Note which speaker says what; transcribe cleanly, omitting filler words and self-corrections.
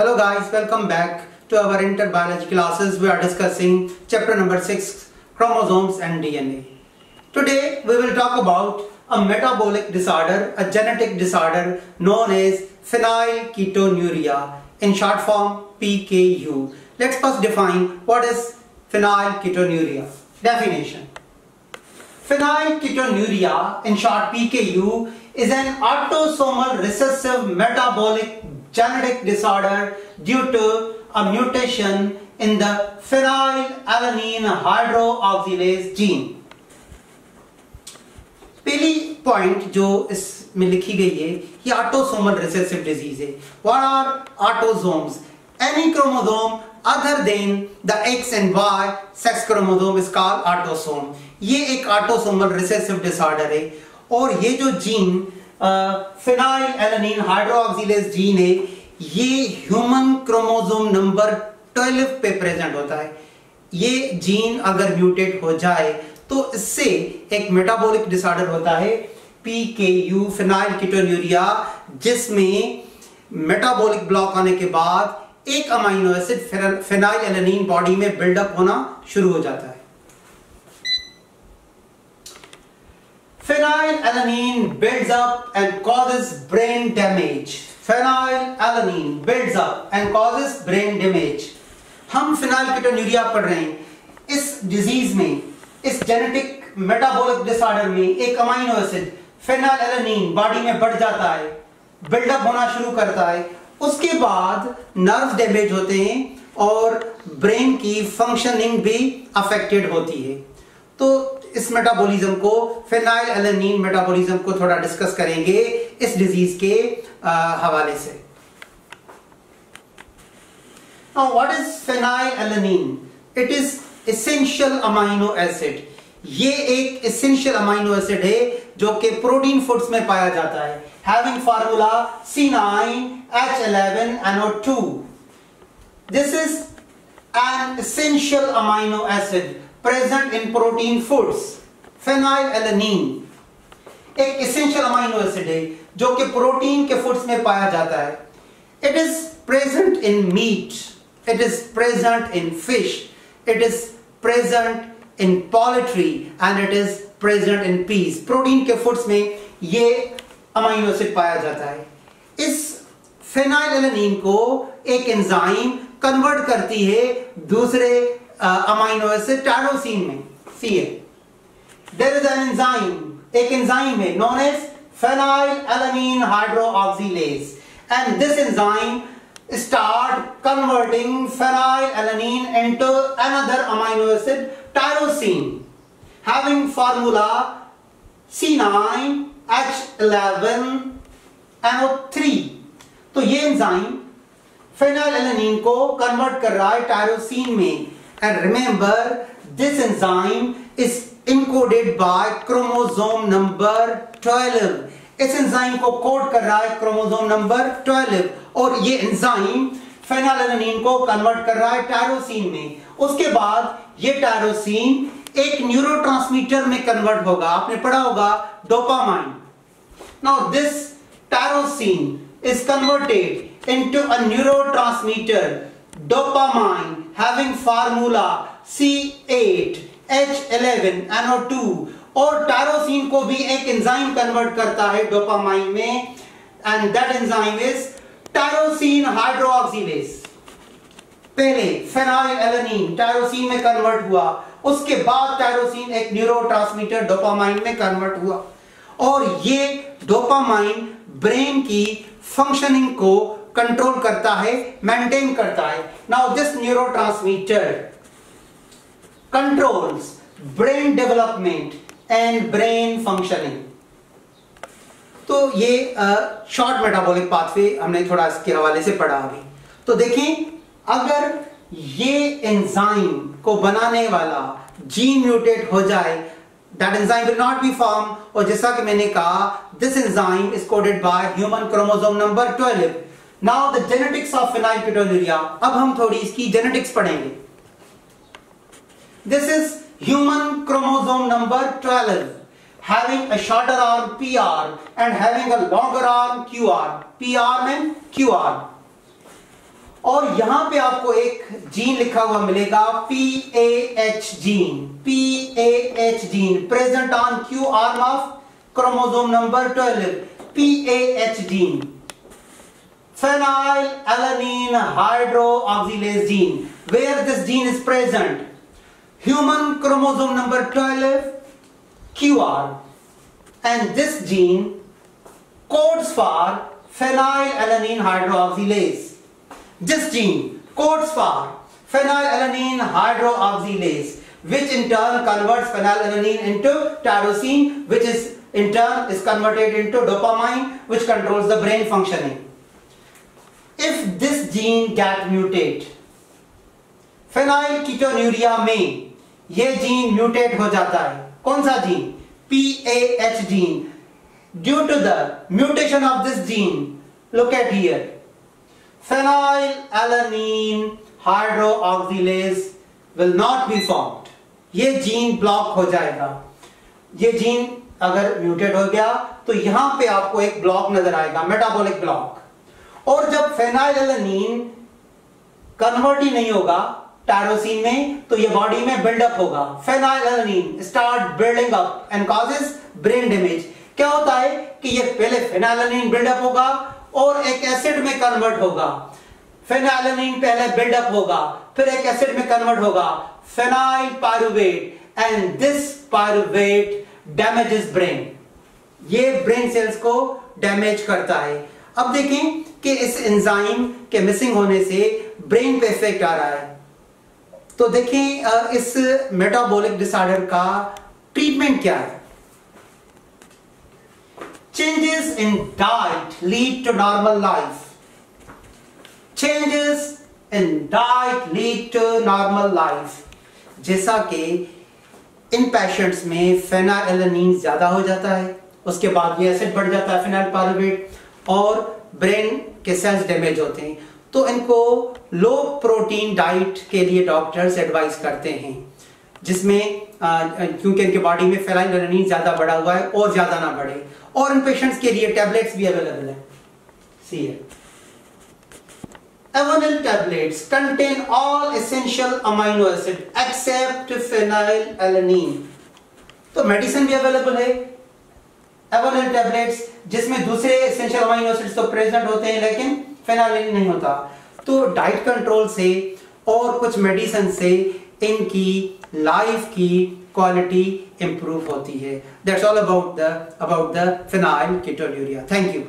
Speaker 1: Hello guys, welcome back to our interbiology classes. We are discussing chapter number 6, chromosomes and DNA. Today we will talk about a metabolic disorder, a genetic disorder known as phenylketonuria, in short form PKU. Let's first define what is phenylketonuria. Definition. Phenylketonuria, in short PKU, is an autosomal recessive metabolic genetic disorder due to a mutation in the phenylalanine hydroxylase gene. पहली point जो इसमें लिखी गई है ये autosomal recessive disease है. What are autosomes? Any chromosome other than the X and Y sex chromosome is called autosome. ये एक ऑटोसोमल रिसेसिव डिसऑर्डर है और ये जो जीन फेनाइलएलानिन हाइड्रोक्सिलेज जीन है ये ह्यूमन क्रोमोसोम नंबर 12 पे प्रेजेंट होता है. ये जीन अगर म्यूटेट हो जाए तो इससे एक मेटाबॉलिक डिसऑर्डर होता है PKU फेनाइलकीटोन्यूरिया, जिसमें मेटाबॉलिक ब्लॉक होने के बाद एक अमीनो एसिड फेनाइलएलानिन बॉडी में बिल्डअप होना शुरू हो जाता है. Phenylalanine builds up and causes brain damage. Phenylalanine builds up and causes brain damage. हम phenylketonuria पढ़ रहे हैं. इस डिजीज में, इस जेनेटिक मेटाबॉलिक डिसऑर्डर में एक अमीनो एसिड फेनाइलएलानिन बॉडी में बढ़ जाता है, बिल्डअप होना शुरू करता है. उसके बाद नर्व डैमेज होते हैं और ब्रेन की फंक्शनिंग भी अफेक्टेड होती है. तो इस मेटाबॉलिज्म को, फेनाइलएलानिन मेटाबॉलिज्म को थोड़ा डिस्कस करेंगे इस डिजीज के हवाले से. Now what is phenylalanine? It is essential amino acid. ये एक essential amino acid है जो कि प्रोटीन फूड्स में पाया जाता है. Having formula C9H11NO2. This is an essential amino acid present in protein foods. Phenylalanine एक essential amino acid है जो कि प्रोटीन के फूड्स में पाया जाता है. It is present in meat. It is present in fish. It is present in poultry and it is present in peas. Protein के फूड्स में ये अमीनो एसिड पाया जाता है. इस फेनाइलएलानिन को एक एंजाइम कन्वर्ट करती है दूसरे अमीनो एसिड टायरोसिन में. Ca. There is an enzyme, एक एंजाइम है known as phenylalanine hydroxylase, and this enzyme start converting phenylalanine into another amino acid tyrosine having formula C9H11NO3. तो ये एंजाइम फेनाइलएलानिन को कन्वर्ट कर रहा है टायरोसिन में. And remember, this enzyme is encoded by chromosome number 12. इस enzyme को code कर रहा है क्रोमोसोम नंबर 12 और ये एंजाइम फेनाइलएलानिन को कन्वर्ट कर रहा है टायरोसिन में. उसके बाद ये टायरोसिन एक न्यूरोट्रांसमीटर में कन्वर्ट होगा. आपने पढ़ा होगा dopamine. Now this tyrosine is converted into a neurotransmitter dopamine having formula C8H11NO2, और टायरोसिन को भी एक एंजाइम कन्वर्ट करता है डोपामाइन में, and that enzyme is tyrosine hydroxylase. पहले फेनाइलएलानिन टायरोसिन में कन्वर्ट हुआ, उसके बाद टायरोसिन एक न्यूरोट्रांसमीटर डोपामाइन में कन्वर्ट हुआ और ये डोपामाइन ब्रेन की फंक्शनिंग को कंट्रोल करता है, मेंटेन करता है. Now this neurotransmitter controls brain development and brain functioning. तो ये शॉर्ट मेटाबॉलिक पाथवे हमने थोड़ा इसके हवाले से पढ़ा अभी. तो देखें, अगर ये एंजाइम को बनाने वाला जीन म्यूटेट हो जाए, that enzyme will not be formed, और जैसा कि मैंने कहा this enzyme is coded by human chromosome number 12. Now the genetics of phenylketonuria. अब हम थोड़ी इसकी जेनेटिक्स पढ़ेंगे. This is human chromosome number 12 having a shorter arm PR and having a longer arm QR. PR means QR. और यहां पे आपको एक जीन लिखा हुआ मिलेगा PAH gene, PAH gene present on Q arm of chromosome number 12, PAH gene, phenylalanine hydroxylase gene. Where this gene is present? Human chromosome number 12, QR, and this gene codes for phenylalanine hydroxylase. This gene codes for phenylalanine hydroxylase, which in turn converts phenylalanine into tyrosine, which is in turn is converted into dopamine, which controls the brain functioning. If this gene get mutate, phenylketonuria में ये gene mutate हो जाता है. कौन सा gene? PAH gene. Due to the mutation of this gene, look at here, phenylalanine hydroxylase will not be formed. ये gene block हो जाएगा. ये जीन अगर म्यूटेट हो गया तो यहां पे आपको एक ब्लॉक नजर आएगा, मेटाबॉलिक ब्लॉक. और जब फेनाइलैलेनिन कन्वर्ट ही नहीं होगा टायरोसिन में, तो ये बॉडी में बिल्डअप होगा. Phenylalanine start building up and causes brain damage. क्या होता है कि ये पहले फेनाइलैलेनिन बिल्डअप होगा और एक एसिड में कन्वर्ट होगा. फेनाइलैलेनिन पहले बिल्डअप होगा, फिर एक एसिड में कन्वर्ट होगा, phenyl pyruvate, and this pyruvate damages brain. ये ब्रेन सेल्स को डैमेज करता है. अब देखें कि इस एंजाइम के मिसिंग होने से ब्रेन पे इफेक्ट आ रहा है. तो देखें इस मेटाबॉलिक डिसऑर्डर का ट्रीटमेंट क्या है. Changes in diet lead to normal life. Changes in diet lead to normal life. जैसा कि इन पेशेंट्स में फेनाइलैलेनिन ज्यादा हो जाता है, उसके बाद ये एसिड बढ़ जाता है फेनाइल पायरुवेट, और ब्रेन के सेल्स डैमेज होते हैं, तो इनको लो प्रोटीन डाइट के लिए डॉक्टर्स एडवाइस करते हैं, जिसमें क्योंकि इनके बॉडी में फेनाइलैलेनिन ज्यादा बढ़ा हुआ है और ज्यादा ना बढ़े. और इन पेशेंट्स के लिए टैबलेट्स भी अवेलेबल है. सी Avanil tablets contain all essential amino acid except phenylalanine. तो मेडिसिन भी अवेलेबल है एवोनिल टैबलेट्स, जिसमें दूसरे एसेंशियल अमीनो एसिड्स तो प्रेजेंट होते हैं लेकिन फेनाइलैलेनिन नहीं होता. तो डाइट कंट्रोल से और कुछ मेडिसिन से इनकी लाइफ की क्वालिटी इंप्रूव होती है. That's all about the phenylketonuria. Thank you.